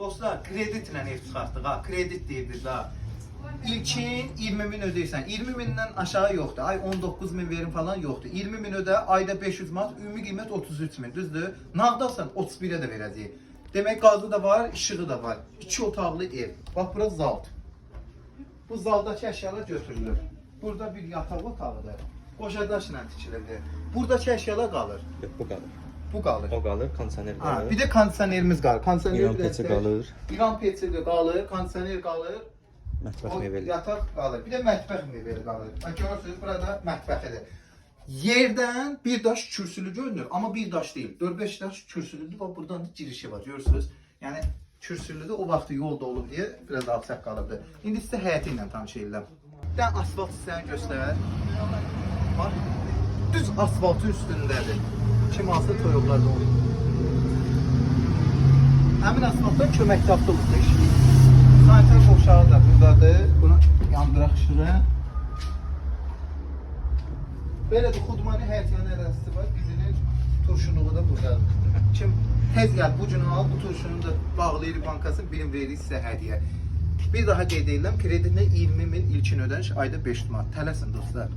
Dostlar, kreditlə ev çıxartdıq ha, kredit deyirdik ha. İlkin 20 min ödəyirsən, 20 mindən aşağı yoxdur, ay 19 min verim falan yoxdur. 20 min ödə, ayda 500 manat, ümumi qiymət 33 min, düzdür? Nağdalsan 31'e də verəcəyik. Demək qazı da var, işığı da var. 2 otaqlı ev. Bax, bura zalt. Bu zaldakı əşyalar götürülür. Burada bir yataq otağıdır. Qoşadaşla tikilirdi. Buradakı əşyalar qalır. Yox, bu qalır. Bu qalır. O qalır, kondisioner qalır. Bir də kondisionerimiz qalır. Kondisioner İran peçi qalır. İran peçi qalır, kondisioner qalır. Mətbəx O meyvəli. yataq qalır. Bir də mətbəx meyvəli qalır. Bax görürsünüz, burada mətbəxidir. Yerdən bir daş kürsülü görünür, amma bir daş deyil. 4-5 daş kürsülüdür. Bax buradan da girişi var, görürsünüz. Yəni kürsülüdür. O vaxtı yolda olub deyə biraz alçaq qalıbdı. İndi sizə həyəti ilə tanış edirəm. Bir dənə asfalt hissəni göstər. Bax, düz asfaltın üstündədir. Kim alsa toyuqlarda olur. Həmin asfaltdan köməkli avtobusda işləyir. Sanitar qovşağı da buradadır. Bunu yandıraq işığı. Belə də Xudmani həyətyanı ərazisi var. Birinin turşuluğu da buradadır. Kim tez gəl bu günü al, bu turşunu da bağlayır bankasını, birim verir sizə hədiyyə. Bir daha qeyd edirəm, kreditlə 20 min ilkin ödəniş, ayda 5 manat. Tələsin dostlar.